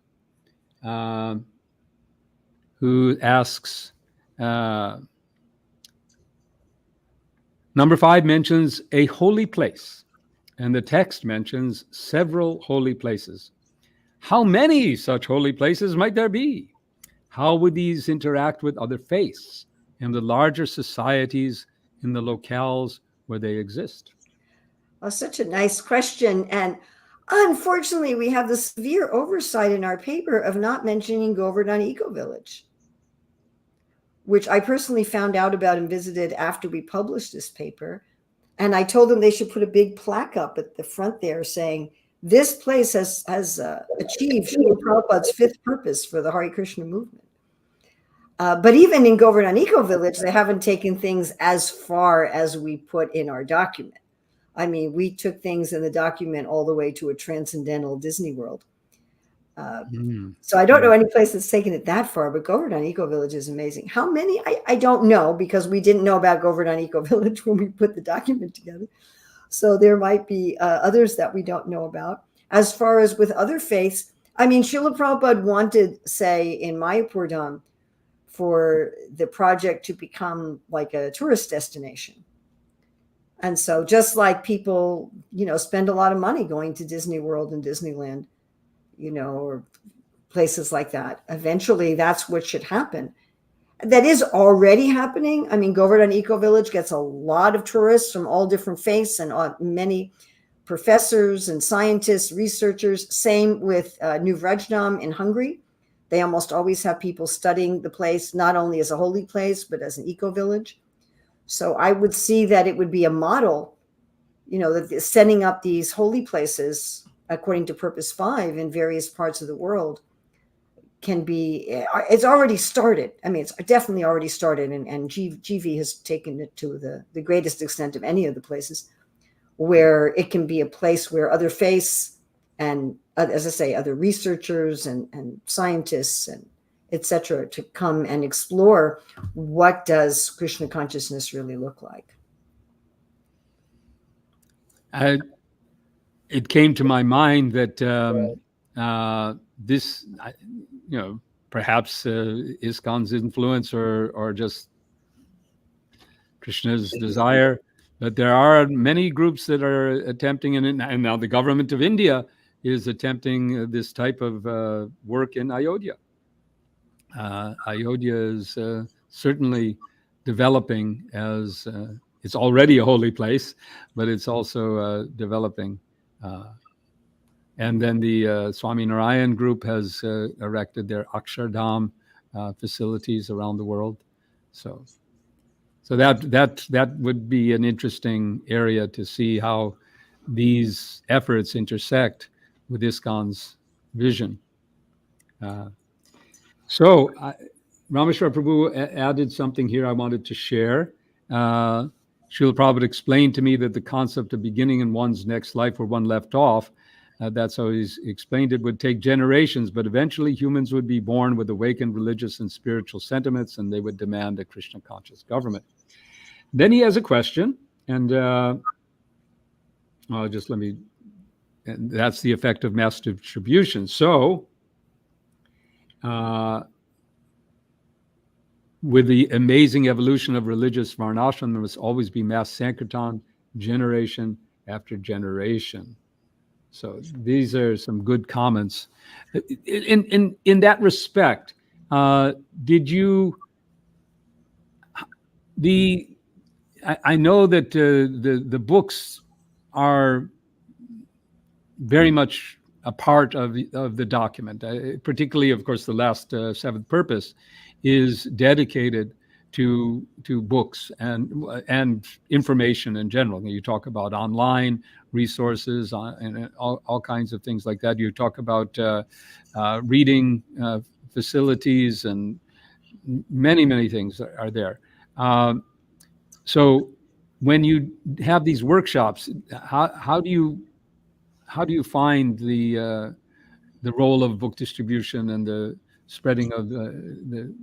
who asks, number 5 mentions a holy place, and the text mentions several holy places. How many such holy places might there be? How would these interact with other faiths and the larger societies in the locales where they exist? Oh, such a nice question. And unfortunately, we have the severe oversight in our paper of not mentioning Govardhan Eco Village, which I personally found out about and visited after we published this paper. And I told them they should put a big plaque up at the front there saying, this place has achieved Srila Prabhupada's 5th purpose for the Hare Krishna movement. But even in Govardhan Eco Village, they haven't taken things as far as we put in our document. I mean, we took things in the document all the way to a transcendental Disney World. So I don't know any place that's taken it that far, but Govardhan Eco Village is amazing. How many? I don't know, because we didn't know about Govardhan Eco Village when we put the document together. So there might be others that we don't know about. As far as with other faiths, I mean, Srila Prabhupada wanted, say, in Mayapur for the project to become like a tourist destination. And so just like people, spend a lot of money going to Disney World and Disneyland, or places like that, eventually that's what should happen. That is already happening. I mean, Govardhan Eco Village gets a lot of tourists from all different faiths and many professors and scientists, researchers. Same with New Vrajnam in Hungary. They almost always have people studying the place, not only as a holy place, but as an eco village. So I would see that it would be a model, that setting up these holy places according to Purpose 5 in various parts of the world can be, it's already started. I mean, it's definitely already started, and GV has taken it to the greatest extent of any of the places, where it can be a place where other faiths and, as I say, other researchers and scientists and etc. to come and explore what does Krishna consciousness really look like. It came to my mind that this, perhaps ISKCON's influence or just Krishna's desire, but there are many groups that are attempting, and now the government of India is attempting this type of work in Ayodhya. Ayodhya is certainly developing as it's already a holy place, but it's also developing. And then the Swami Narayan group has erected their Akshardham facilities around the world. So that would be an interesting area to see how these efforts intersect with ISKCON's vision. So Rameshwar Prabhu added something here I wanted to share. Srila Prabhupada explained to me that the concept of beginning in one's next life where one left off, that's how he's explained it, would take generations, but eventually humans would be born with awakened religious and spiritual sentiments, and they would demand a Krishna conscious government. Then he has a question, and and that's the effect of mass distribution. So, with the amazing evolution of religious varnashram, there must always be mass sankirtan, generation after generation. So these are some good comments. In that respect, did you? I know that the books are very much a part of the document. Particularly, of course, the last seventh purpose is dedicated to books and information in general. You talk about online resources and all kinds of things like that. You talk about reading facilities, and many things are there. So when you have these workshops, how do you find the role of book distribution and the spreading of the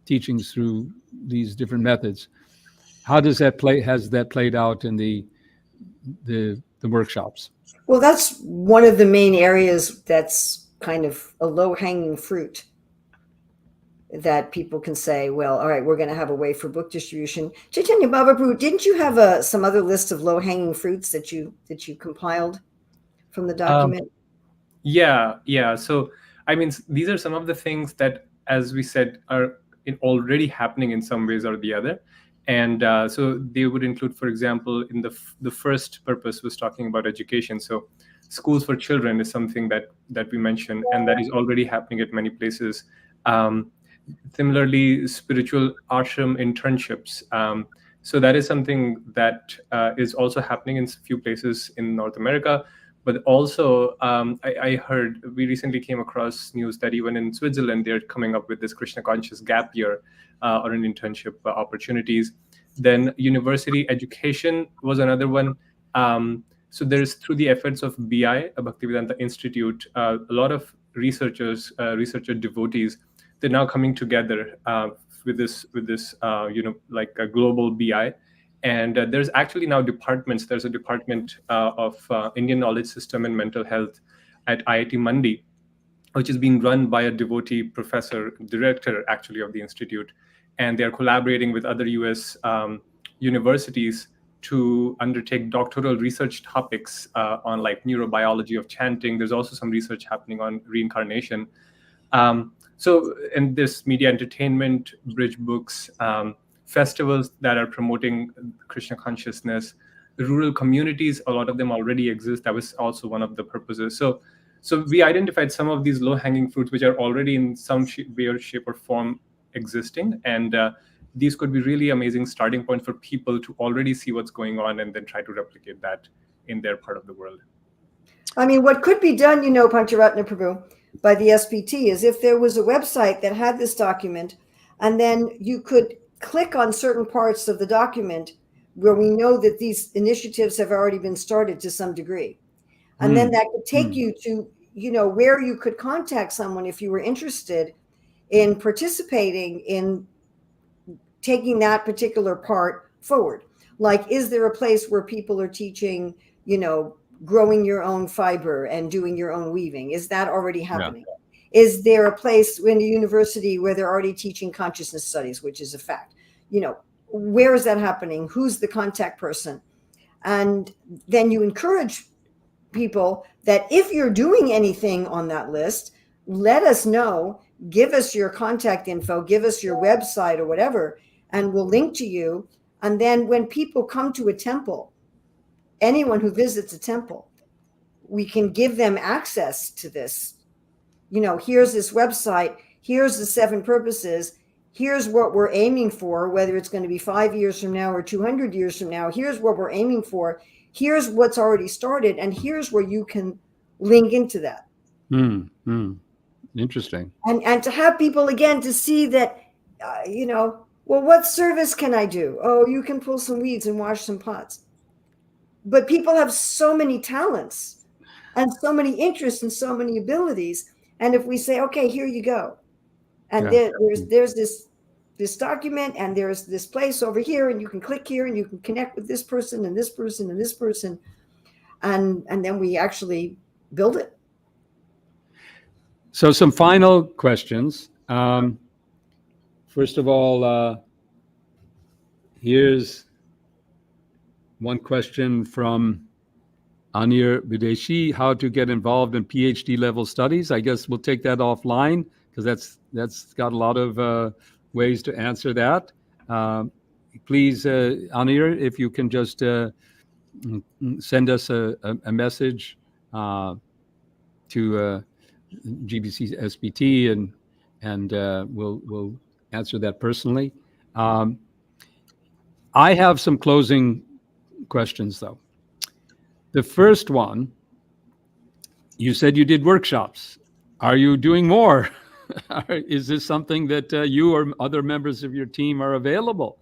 teachings through these different methods? How does that has that played out in the workshops? Well, that's one of the main areas that's kind of a low-hanging fruit, that people can say, well, all right, we're going to have a way for book distribution. Chaitanya Baba Prabhu, didn't you have some other list of low-hanging fruits that you compiled from the document? Yeah. So, I mean, these are some of the things that, as we said, are already happening in some ways or the other. And so they would include, for example, in the first purpose was talking about education. So schools for children is something that we mentioned, and that is already happening at many places. Similarly, spiritual ashram internships. So that is something that is also happening in a few places in North America. But also, I heard, we recently came across news that even in Switzerland, they're coming up with this Krishna conscious gap year or an internship opportunities. Then university education was another one. So there's, through the efforts of BI, Bhaktivedanta Institute, a lot of researchers, researcher devotees, they're now coming together with this like a global BI. And there's actually now departments. There's a department of Indian Knowledge System and Mental Health at IIT Mandi, which is being run by a devotee professor, director actually of the institute. And they're collaborating with other US universities to undertake doctoral research topics on like neurobiology of chanting. There's also some research happening on reincarnation. So, and there's media entertainment, bridge books, festivals that are promoting Krishna consciousness, rural communities, a lot of them already exist. That was also one of the purposes. So we identified some of these low-hanging fruits, which are already in some way, shape, or form existing. And these could be really amazing starting point for people to already see what's going on and then try to replicate that in their part of the world. I mean, what could be done, Pancharatna Prabhu, by the SPT is if there was a website that had this document, and then you could click on certain parts of the document where we know that these initiatives have already been started to some degree. And then that could take you to, where you could contact someone if you were interested in participating in taking that particular part forward. Like, is there a place where people are teaching, growing your own fiber and doing your own weaving? Is that already happening? Yeah. Is there a place in the university where they're already teaching consciousness studies, which is a fact? Where is that happening? Who's the contact person? And then you encourage people that if you're doing anything on that list, let us know, give us your contact info, give us your website or whatever, and we'll link to you. And then when people come to a temple, anyone who visits a temple, we can give them access to this. Here's this website, here's the 7 purposes, here's what we're aiming for, whether it's going to be 5 years from now or 200 years from now, here's what we're aiming for, here's what's already started, and here's where you can link into that. Interesting. And to have people, again, to see that, well, what service can I do? Oh, you can pull some weeds and wash some pots. But people have so many talents and so many interests and so many abilities. And if we say, okay, here you go. And there's this document, and there's this place over here, and you can click here and you can connect with this person and this person and this person. And then we actually build it. So some final questions. First of all, here's one question from Anir Videshi: how to get involved in PhD level studies? I guess we'll take that offline, because that's got a lot of ways to answer that. Please, Anir, if you can just send us a message to GBC SPT, and we'll answer that personally. I have some closing questions, though. The first one, you said you did workshops. Are you doing more? Is this something that you or other members of your team are available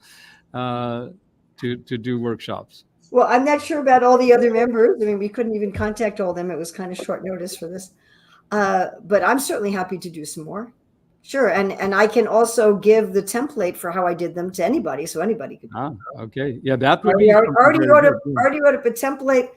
to do workshops? Well, I'm not sure about all the other members. I mean, we couldn't even contact all of them. It was kind of short notice for this. But I'm certainly happy to do some more. Sure. And I can also give the template for how I did them to anybody, so anybody could do it. Okay. Yeah, that would be. Already wrote up a template.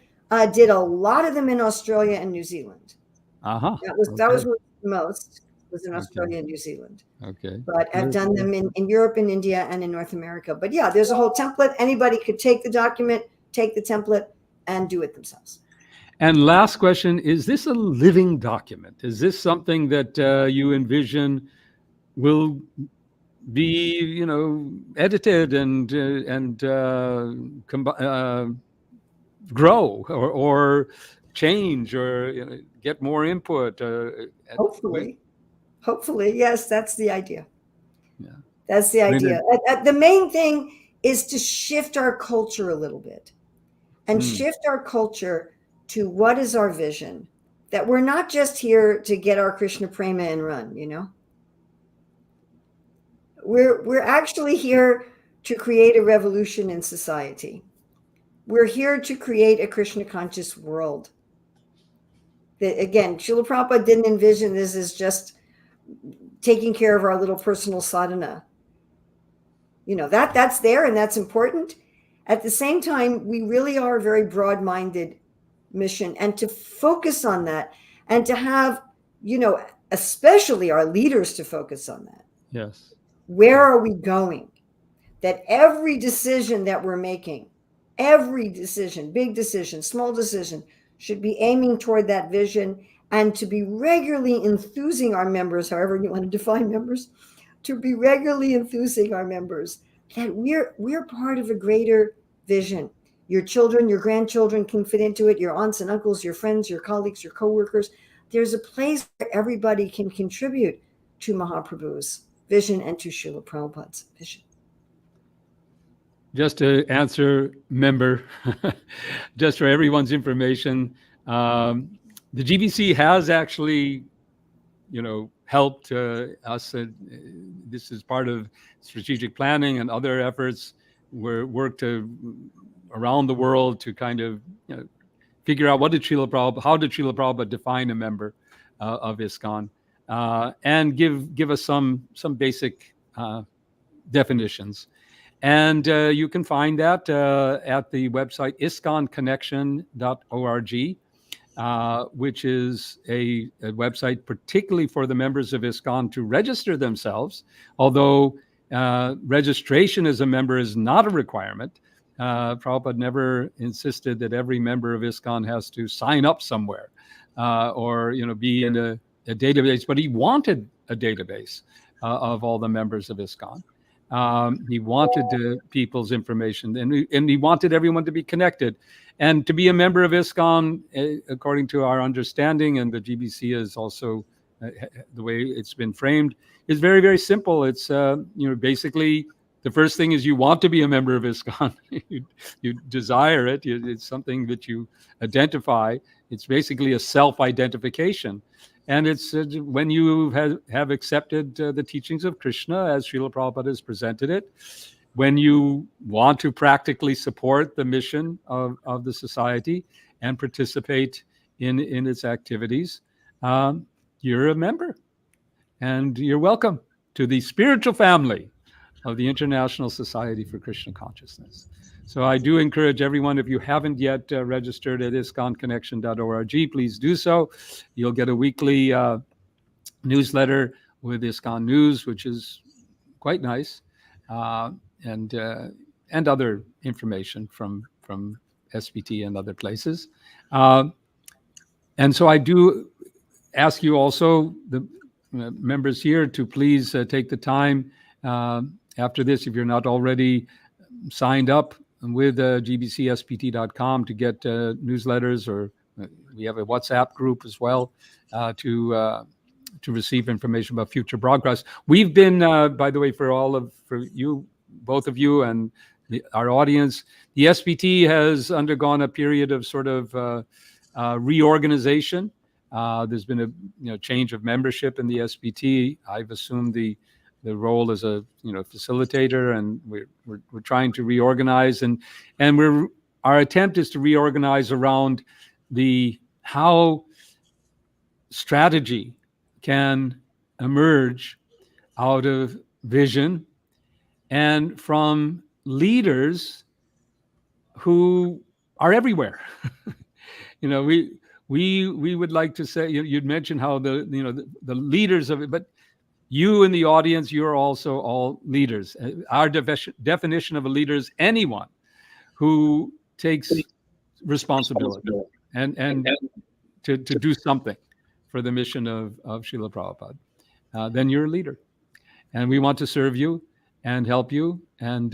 Did a lot of them in Australia and New Zealand. That was the most, was in Australia and New Zealand. Okay. But I've done them in Europe and India and in North America. But yeah, there's a whole template. Anybody could take the document, take the template, and do it themselves. And last question, is this a living document? Is this something that you envision will be, edited and grow or change or get more input? Hopefully, yes, that's the idea. Yeah, that's the idea. The main thing is to shift our culture a little bit, and shift our culture to what is our vision, that we're not just here to get our Krishna prema and run, We're actually here to create a revolution in society. We're here to create a Krishna conscious world. Again, Srila Prabhupada didn't envision this as just taking care of our little personal sadhana. That's there and that's important. At the same time, we really are a very broad-minded mission, and to focus on that and to have, especially our leaders to focus on that. Yes. Where are we going? That every decision that we're making, every decision, big decision, small decision, should be aiming toward that vision, and to be regularly enthusing our members, however you want to define members, to be regularly enthusing our members that we're part of a greater vision. Your children, your grandchildren can fit into it, your aunts and uncles, your friends, your colleagues, your coworkers. There's a place where everybody can contribute to Mahaprabhu's vision and to Srila Prabhupada's vision. Just to answer member, just for everyone's information, the GBC has actually, helped us. This is part of strategic planning and other efforts. We're worked around the world to kind of figure out how did Srila Prabhupada define a member of ISKCON, and give us some basic definitions. And you can find that at the website ISKCONconnection.org, which is a website particularly for the members of ISKCON to register themselves, although registration as a member is not a requirement. Prabhupada never insisted that every member of ISKCON has to sign up somewhere or be in a database, but he wanted a database of all the members of ISKCON. He wanted people's information, and he wanted everyone to be connected. And to be a member of ISKCON, according to our understanding, and the GBC is also the way it's been framed, is very, very simple. It's basically the first thing is you want to be a member of ISKCON. you desire it. It's something that you identify. It's basically a self-identification. And it's when you have accepted the teachings of Krishna as Srila Prabhupada has presented it, when you want to practically support the mission of the society and participate in its activities, you're a member. And you're welcome to the spiritual family of the International Society for Krishna Consciousness. So I do encourage everyone, if you haven't yet registered at ISKCONconnection.org, please do so. You'll get a weekly newsletter with ISKCON News, which is quite nice, and other information from SPT and other places. And so I do ask you also, the members here, to please take the time after this, if you're not already signed up with gbcspt.com, to get newsletters, or we have a WhatsApp group as well to receive information about future broadcasts. We've been, by the way, for you, both of you, and our audience, the SPT has undergone a period of sort of reorganization. There's been a change of membership in the SPT. I've assumed the role as a facilitator, and we're trying to reorganize, and our attempt is to reorganize around how strategy can emerge out of vision and from leaders who are everywhere. We would like to say, you'd mentioned how the leaders of it, but you in the audience, you're also all leaders. Our definition of a leader is anyone who takes responsibility and to do something for the mission of Srila Prabhupada. Then you're a leader. And we want to serve you and help you. And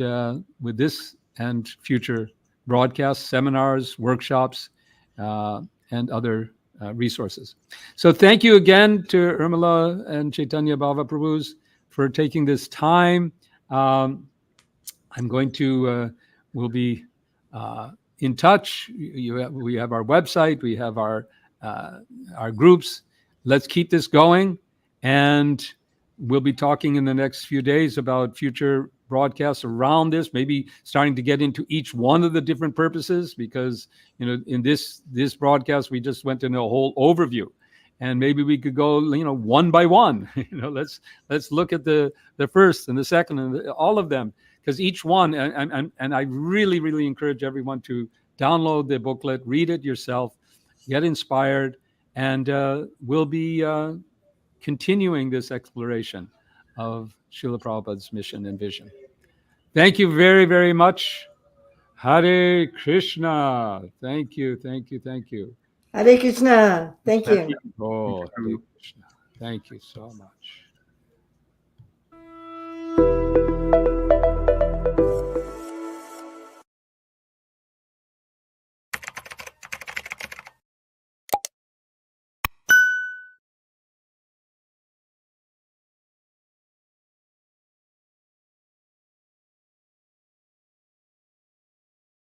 with this and future broadcasts, seminars, workshops, and other resources. So thank you again to Urmila and Chaitanya Bhava Prabhus for taking this time. I'm going to, we'll be in touch. We have our website, we have our groups. Let's keep this going. And we'll be talking in the next few days about future broadcasts around this, maybe starting to get into each one of the different purposes, because in this broadcast we just went into a whole overview, and maybe we could go one by one. Let's look at the first and the second and all of them, because each one, and I really, really encourage everyone to download the booklet, read it yourself, get inspired, and we'll be continuing this exploration of Srila Prabhupada's mission and vision. Thank you very, very much. Hare Krishna. Thank you, thank you, thank you. Hare Krishna. Thank you. Oh, Hare Krishna. Thank you so much.